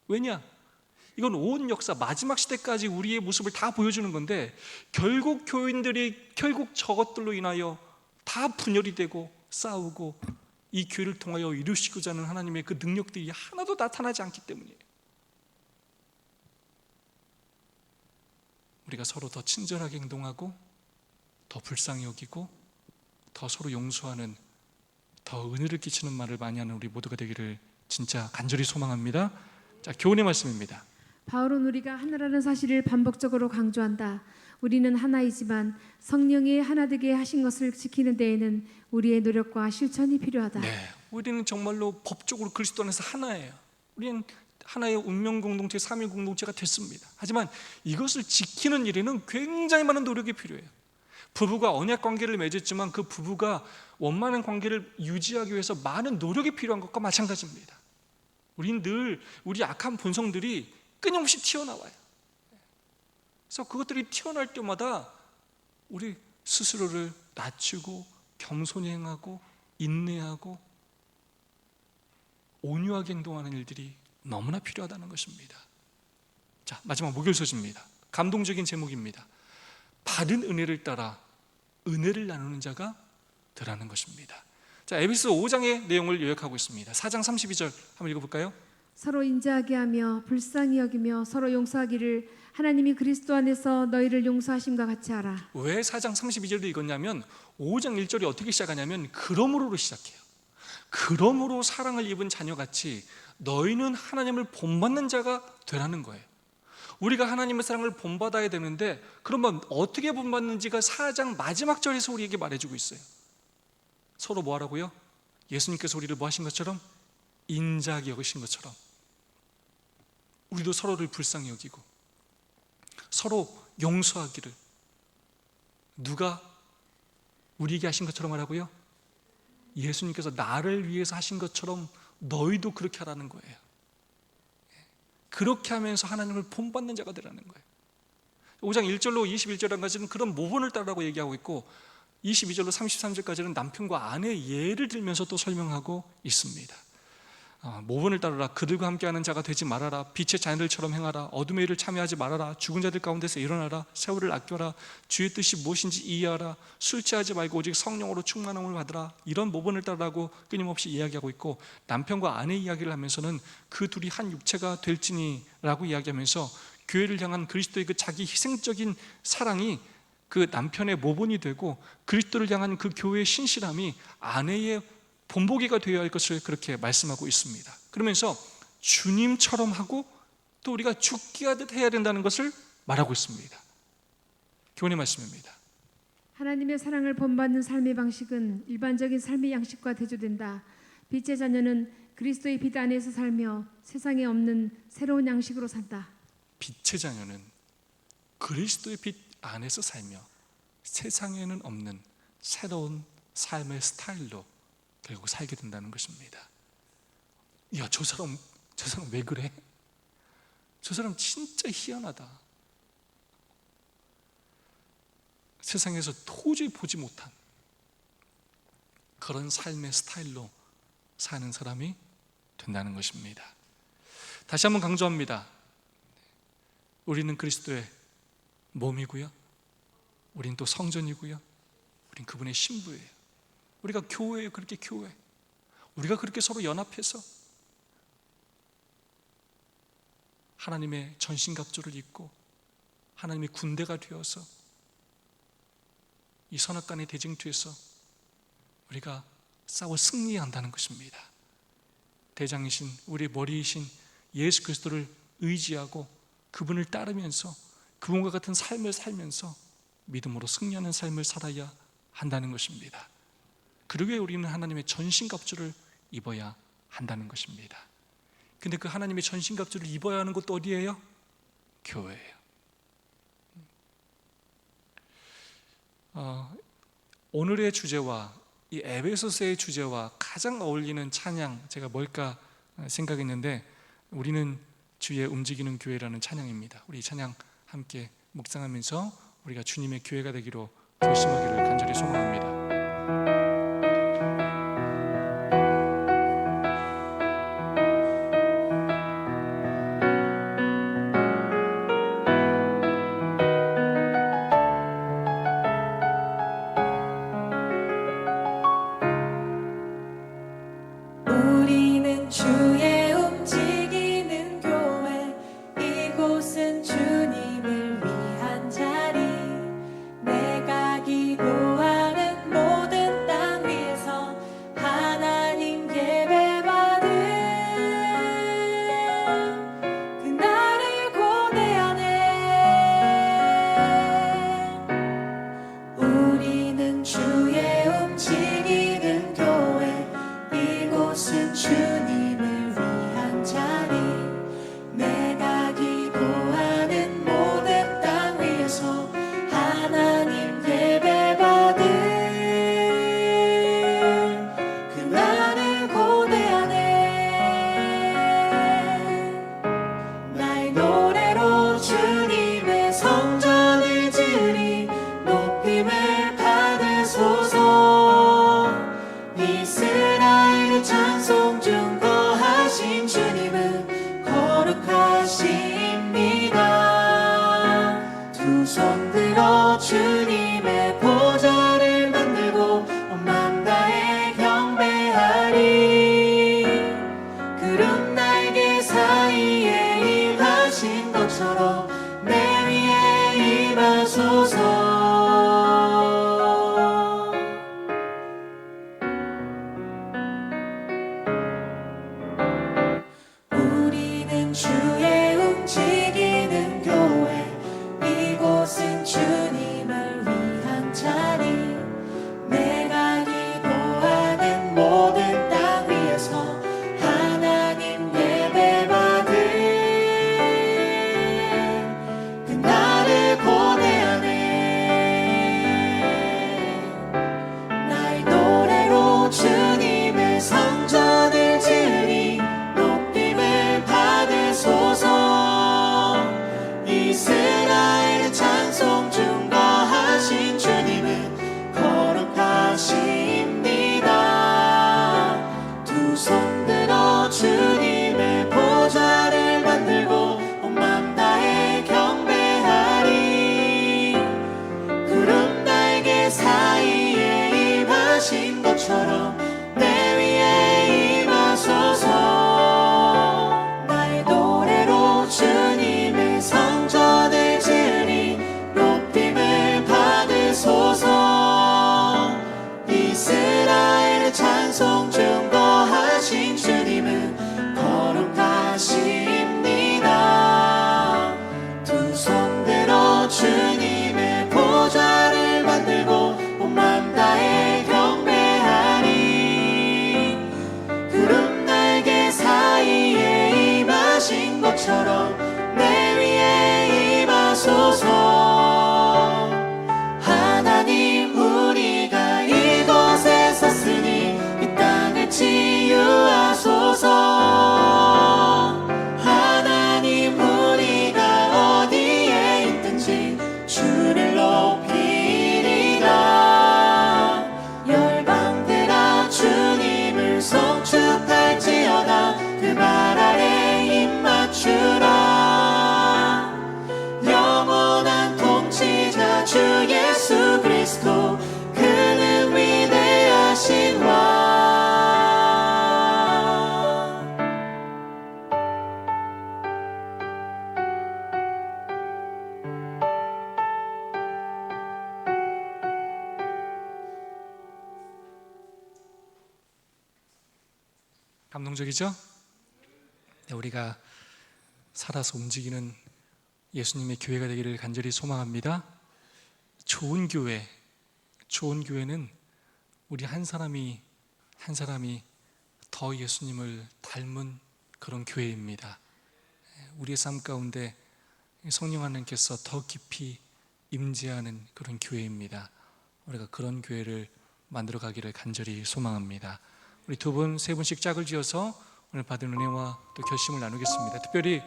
왜냐? 이건 온 역사 마지막 시대까지 우리의 모습을 다 보여주는 건데, 결국 교인들이 결국 저것들로 인하여 다 분열이 되고 싸우고 이 교회를 통하여 이루시고자 하는 하나님의 그 능력들이 하나도 나타나지 않기 때문이에요. 우리가 서로 더 친절하게 행동하고 더 불쌍히 여기고 더 서로 용서하는, 더 은혜를 끼치는 말을 많이 하는 우리 모두가 되기를 진짜 간절히 소망합니다. 자, 교훈의 말씀입니다.
바울은 우리가 하나라는 사실을 반복적으로 강조한다. 우리는 하나이지만 성령이 하나 되게 하신 것을 지키는 데에는 우리의 노력과 실천이 필요하다.
네, 우리는 정말로 법적으로 그리스도 안에서 하나예요. 우리는 하나의 운명 공동체, 삼위 공동체가 됐습니다. 하지만 이것을 지키는 일에는 굉장히 많은 노력이 필요해요. 부부가 언약 관계를 맺었지만 그 부부가 원만한 관계를 유지하기 위해서 많은 노력이 필요한 것과 마찬가지입니다. 우린 늘 우리 악한 본성들이 끊임없이 튀어나와요. 그래서 그것들이 튀어나올 때마다 우리 스스로를 낮추고 겸손히 행하고 인내하고 온유하게 행동하는 일들이 너무나 필요하다는 것입니다. 자, 마지막 목요일서지입니다. 감동적인 제목입니다. 받은 은혜를 따라 은혜를 나누는 자가 되라는 것입니다. 자, 에베소 5장의 내용을 요약하고 있습니다. 4장 32절 한번 읽어볼까요?
서로 인자하게 하며 불쌍히 여기며 서로 용서하기를 하나님이 그리스도 안에서 너희를 용서하심과 같이 하라.
왜 4장 32절을 읽었냐면 5장 1절이 어떻게 시작하냐면 그러므로로 시작해요. 그러므로 사랑을 입은 자녀같이 너희는 하나님을 본받는 자가 되라는 거예요. 우리가 하나님의 사랑을 본받아야 되는데, 그러면 어떻게 본받는지가 4장 마지막 절에서 우리에게 말해주고 있어요. 서로 뭐 하라고요? 예수님께서 우리를 뭐 하신 것처럼? 인자하게 여기신 것처럼 우리도 서로를 불쌍히 여기고 서로 용서하기를, 누가 우리에게 하신 것처럼 하라고요? 예수님께서 나를 위해서 하신 것처럼 너희도 그렇게 하라는 거예요. 그렇게 하면서 하나님을 본받는 자가 되라는 거예요. 5장 1절로 21절까지는 그런 모본을 따르라고 얘기하고 있고, 22절로 33절까지는 남편과 아내의 예를 들면서 또 설명하고 있습니다. 모본을 따르라. 그들과 함께하는 자가 되지 말아라. 빛의 자녀들처럼 행하라. 어둠의 일을 참여하지 말아라. 죽은 자들 가운데서 일어나라. 세월을 아껴라. 주의 뜻이 무엇인지 이해하라. 술 취하지 말고 오직 성령으로 충만함을 받으라. 이런 모본을 따르라고 끊임없이 이야기하고 있고, 남편과 아내 이야기를 하면서는 그 둘이 한 육체가 될지니라고 이야기하면서 교회를 향한 그리스도의 그 자기 희생적인 사랑이 그 남편의 모본이 되고, 그리스도를 향한 그 교회의 신실함이 아내의 본보기가 되어야 할 것을 그렇게 말씀하고 있습니다. 그러면서 주님처럼 하고 또 우리가 죽게 하듯 해야 된다는 것을 말하고 있습니다. 교훈의 말씀입니다.
하나님의 사랑을 본받는 삶의 방식은 일반적인 삶의 양식과 대조된다. 빛의 자녀는 그리스도의 빛 안에서 살며 세상에 없는 새로운 양식으로 산다.
빛의 자녀는 그리스도의 빛 안에서 살며 세상에는 없는 새로운 삶의 스타일로 결국 살게 된다는 것입니다. 야, 저 사람 왜 그래? 저 사람 진짜 희한하다. 세상에서 도저히 보지 못한 그런 삶의 스타일로 사는 사람이 된다는 것입니다. 다시 한번 강조합니다. 우리는 그리스도의 몸이고요, 우리는 또 성전이고요, 우리는 그분의 신부예요. 우리가 교회예요. 그렇게 교회, 우리가 그렇게 서로 연합해서 하나님의 전신갑주를 입고 하나님의 군대가 되어서 이 선악간의 대쟁투에서 우리가 싸워 승리한다는 것입니다. 대장이신 우리 머리이신 예수 그리스도를 의지하고 그분을 따르면서 그분과 같은 삶을 살면서 믿음으로 승리하는 삶을 살아야 한다는 것입니다. 그러기에 우리는 하나님의 전신갑주를 입어야 한다는 것입니다. 근데 그 하나님의 전신갑주를 입어야 하는 곳도 어디예요? 교회예요. 오늘의 주제와 이 에베소서의 주제와 가장 어울리는 찬양, 제가 뭘까 생각했는데, 우리는 주의 움직이는 교회라는 찬양입니다. 우리 이 찬양 함께 묵상하면서 우리가 주님의 교회가 되기로 결심하기를 간절히 소망합니다.
우리는 주의 움직이는 교회, 이곳은 주님을 위한 자리. 내가 기도하는 모든 땅 위에서 하나님 예배받은 그날을 고대하네. 우리는 주의 움직이는 교회, 이곳은 주님을 위한 자리. 내가 기도하는 모든 땅 위에서 하나님 예배받은 그날을 고대하네. 나의 노래로 주님의 성전을 지으리. 높임을 받으소서. 이스라엘의 찬송 중 거하신 주님은 거룩하십니다. 두 손 들어 주님의 보좌를 만들고 온 맘 다해 경배하리. 구름 날개 사이에 임하신 것처럼 내 위에 임하소서. 우리는 주의 움직이는 교회, 이곳은 주님을
감동적이죠? 네, 우리가 살아서 움직이는 예수님의 교회가 되기를 간절히 소망합니다. 좋은 교회는 우리 한 사람이 더 예수님을 닮은 그런 교회입니다. 우리의 삶 가운데 성령 하나님께서 더 깊이 임재하는 그런 교회입니다. 우리가 그런 교회를 만들어 가기를 간절히 소망합니다. 우리 두 분, 세 분씩 짝을 지어서 오늘 받은 은혜와 또 결심을 나누겠습니다. 특별히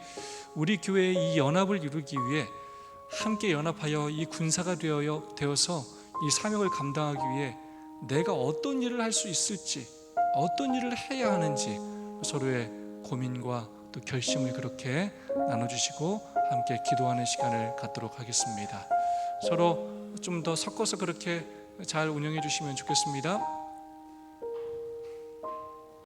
우리 교회의 이 연합을 이루기 위해 함께 연합하여 이 군사가 되어서 이 사명을 감당하기 위해 내가 어떤 일을 할 수 있을지, 어떤 일을 해야 하는지 서로의 고민과 또 결심을 그렇게 나눠주시고 함께 기도하는 시간을 갖도록 하겠습니다. 서로 좀 더 섞어서 그렇게 잘 운영해 주시면 좋겠습니다.